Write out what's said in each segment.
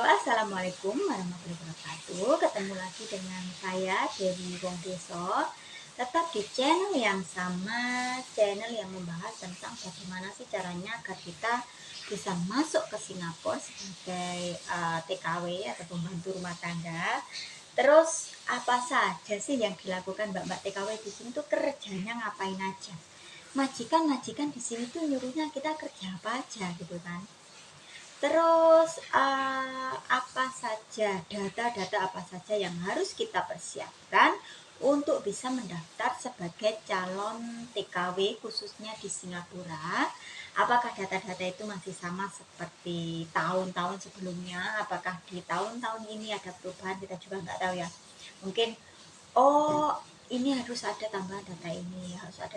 Assalamualaikum warahmatullahi wabarakatuh. Ketemu lagi dengan saya, Dewi Wongdeso. Tetap di channel yang sama, channel yang membahas tentang bagaimana sih caranya agar kita bisa masuk ke Singapura sebagai TKW atau pembantu rumah tangga. Terus apa saja sih yang dilakukan mbak-mbak TKW di sini tuh kerjanya ngapain aja? Majikan di sini tuh nyuruhnya kita kerja apa aja gitu kan? Terus apa saja data-data apa saja yang harus kita persiapkan untuk bisa mendaftar sebagai calon TKW khususnya di Singapura? Apakah data-data itu masih sama seperti tahun-tahun sebelumnya? Apakah di tahun-tahun ini ada perubahan? Kita juga nggak tahu ya. Mungkin ini harus ada tambahan data ini, harus ada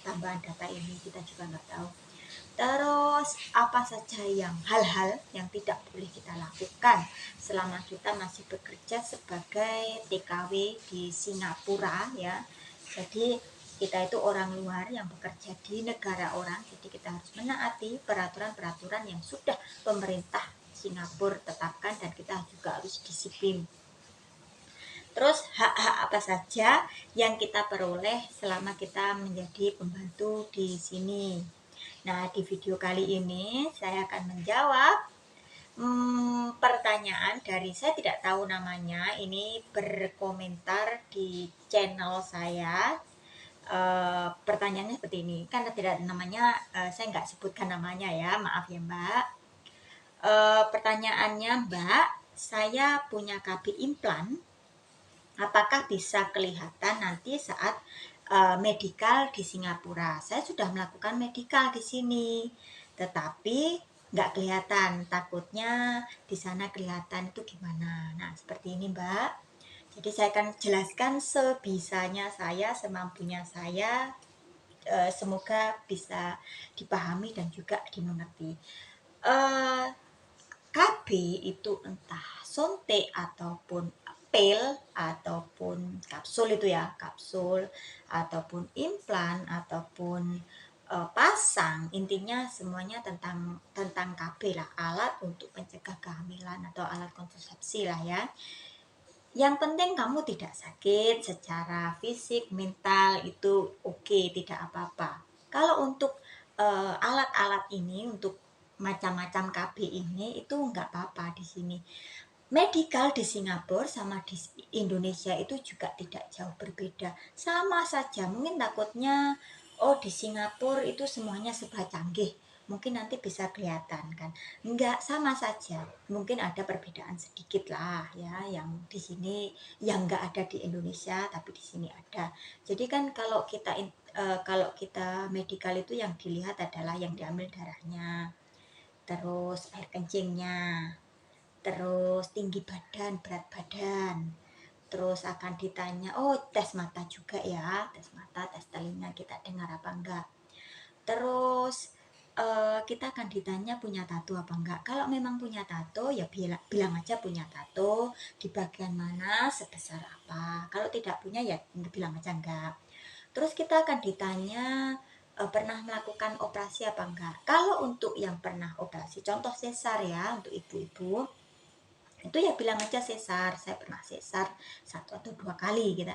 tambahan data ini, kita juga nggak tahu. Terus apa saja hal-hal yang tidak boleh kita lakukan selama kita masih bekerja sebagai TKW di Singapura ya. Jadi kita itu orang luar yang bekerja di negara orang, jadi kita harus menaati peraturan-peraturan yang sudah pemerintah Singapura tetapkan dan kita juga harus disiplin. Terus hak-hak apa saja yang kita peroleh selama kita menjadi pembantu di sini. Nah, di video kali ini saya akan menjawab pertanyaan dari saya tidak tahu namanya. Ini berkomentar di channel saya. Pertanyaannya seperti ini. Karena tidak ada namanya, saya nggak sebutkan namanya ya. Maaf ya Mbak. Pertanyaannya Mbak, saya punya KB implan. Apakah bisa kelihatan nanti saat medikal di Singapura? Saya sudah melakukan medikal di sini, tetapi nggak kelihatan. Takutnya di sana kelihatan itu gimana? Nah, seperti ini, Mbak. Jadi saya akan jelaskan sebisanya saya, semampunya saya. Semoga bisa dipahami dan juga dimengerti. KB itu entah suntik ataupun pil ataupun kapsul itu ya, kapsul ataupun implan ataupun pasang, intinya semuanya tentang KB lah, alat untuk mencegah kehamilan atau alat kontrasepsi lah ya. Yang penting kamu tidak sakit secara fisik, mental itu oke, tidak apa-apa. Kalau untuk alat-alat ini, untuk macam-macam KB ini itu nggak apa-apa di sini. Medikal di Singapura sama di Indonesia itu juga tidak jauh berbeda, sama saja. Mungkin takutnya di Singapura itu semuanya serba canggih, mungkin nanti bisa kelihatan kan. Enggak, sama saja, mungkin ada perbedaan sedikit lah ya, yang di sini yang enggak ada di Indonesia tapi di sini ada. Jadi kan kalau kita medikal itu yang dilihat adalah yang diambil darahnya, terus air kencingnya, terus tinggi badan, berat badan, terus akan ditanya, tes mata juga ya, tes mata, tes telinga, kita dengar apa enggak. Terus kita akan ditanya punya tato apa enggak. Kalau memang punya tato ya bilang aja punya tato, di bagian mana, sebesar apa. Kalau tidak punya ya bilang aja enggak. Terus kita akan ditanya pernah melakukan operasi apa enggak. Kalau untuk yang pernah operasi, contoh sesar ya, untuk ibu-ibu, itu ya bilang aja sesar, saya pernah sesar 1 atau 2 kali gitu.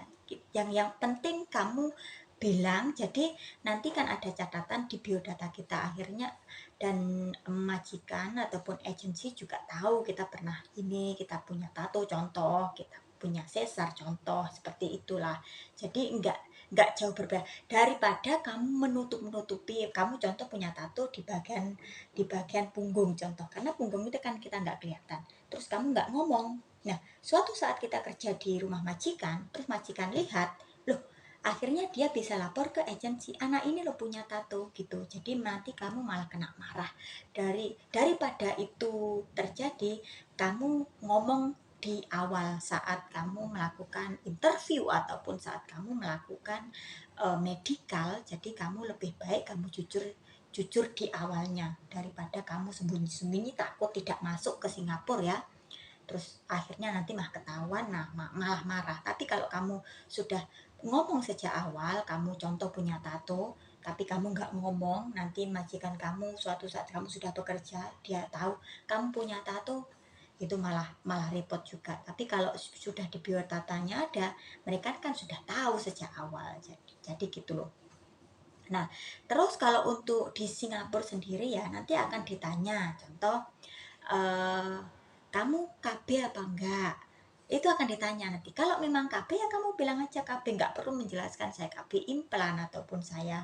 Yang penting kamu bilang, jadi nanti kan ada catatan di biodata kita akhirnya, dan majikan ataupun agensi juga tahu kita pernah ini, kita punya tato contoh, kita punya sesar contoh, seperti itulah. Jadi enggak jauh berbeda daripada kamu menutupi. Kamu contoh punya tato di bagian punggung contoh, karena punggung itu kan kita nggak kelihatan, terus kamu nggak ngomong. Nah, suatu saat kita kerja di rumah majikan, terus majikan lihat, loh, akhirnya dia bisa lapor ke agensi, anak ini lo punya tato gitu. Jadi nanti kamu malah kena marah. Daripada itu terjadi, kamu ngomong di awal saat kamu melakukan interview ataupun saat kamu melakukan medikal. Jadi kamu lebih baik kamu jujur di awalnya daripada kamu sembunyi-sembunyi takut tidak masuk ke Singapura ya. Terus akhirnya nanti malah ketahuan, malah marah. Tapi kalau kamu sudah ngomong sejak awal, kamu contoh punya tato, tapi kamu nggak ngomong, nanti majikan kamu suatu saat kamu sudah bekerja, dia tahu kamu punya tato, itu malah malah repot juga. Tapi kalau sudah di biodatanya ada, mereka kan sudah tahu sejak awal. Jadi gitu loh. Nah, terus kalau untuk di Singapura sendiri ya nanti akan ditanya, contoh kamu KB apa enggak? Itu akan ditanya nanti. Kalau memang KB ya kamu bilang aja KB, nggak perlu menjelaskan saya KB implan ataupun saya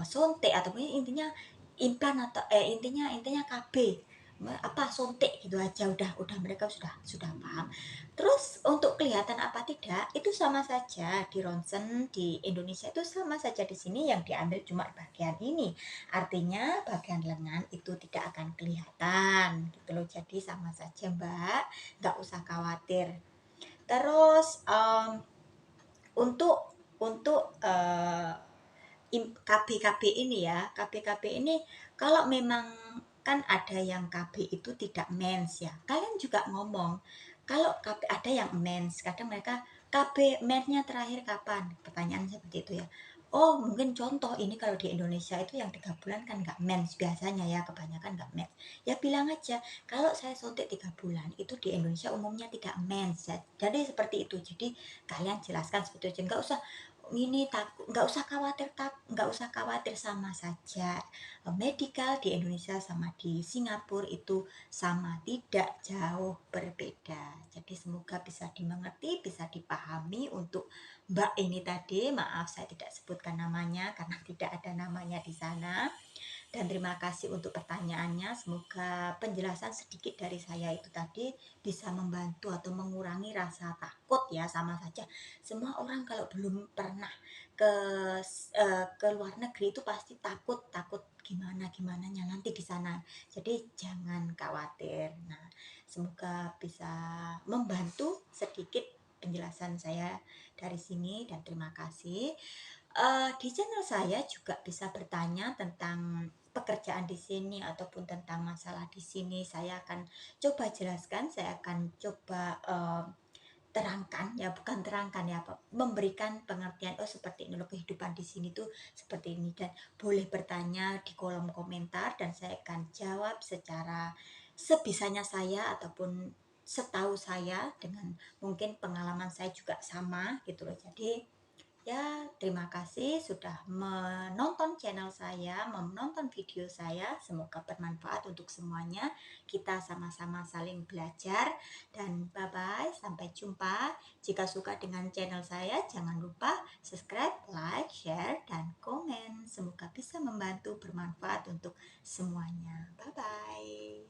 sontek ataupun intinya implan atau intinya KB apa sontek gitu aja, udah mereka sudah paham. Terus untuk kelihatan apa tidak itu sama saja di ronsen di Indonesia, itu sama saja. Di sini yang diambil cuma bagian ini, artinya bagian lengan itu tidak akan kelihatan gitu loh. Jadi sama saja Mbak, nggak usah khawatir. Terus untuk KB-KB ini ya, KB-KB ini kalau memang kan ada yang KB itu tidak mens ya, kalian juga ngomong kalau KB ada yang mens, kadang mereka KB mensnya terakhir kapan, pertanyaan seperti itu ya. Oh mungkin contoh ini kalau di Indonesia itu yang 3 bulan kan nggak mens biasanya ya, kebanyakan nggak mens ya, bilang aja kalau saya suntik 3 bulan itu di Indonesia umumnya tidak mens ya. Jadi seperti itu, jadi kalian jelaskan seperti itu, nggak usah ini takut, nggak usah khawatir, sama saja medical di Indonesia sama di Singapura itu sama, tidak jauh berbeda. Jadi semoga bisa dimengerti, bisa dipahami untuk Mbak ini tadi. Maaf saya tidak sebutkan namanya karena tidak ada namanya di sana. Dan terima kasih untuk pertanyaannya. Semoga penjelasan sedikit dari saya itu tadi bisa membantu atau mengurangi rasa takut ya. Sama saja semua orang kalau belum pernah ke ke luar negeri itu pasti takut gimananya nanti di sana. Jadi jangan khawatir. Nah, semoga bisa membantu sedikit penjelasan saya dari sini, dan terima kasih. Di channel saya juga bisa bertanya tentang pekerjaan di sini ataupun tentang masalah di sini. Saya akan coba jelaskan, saya akan coba terangkan ya, bukan terangkan ya, memberikan pengertian, oh seperti ini loh kehidupan di sini tuh seperti ini. Dan boleh bertanya di kolom komentar dan saya akan jawab secara sebisanya saya ataupun setahu saya, dengan mungkin pengalaman saya juga sama gitu loh. Jadi ya, terima kasih sudah menonton channel saya, menonton video saya. Semoga bermanfaat untuk semuanya. Kita sama-sama saling belajar. Dan bye-bye, sampai jumpa. Jika suka dengan channel saya, jangan lupa subscribe, like, share, dan komen. Semoga bisa membantu, bermanfaat untuk semuanya. Bye-bye.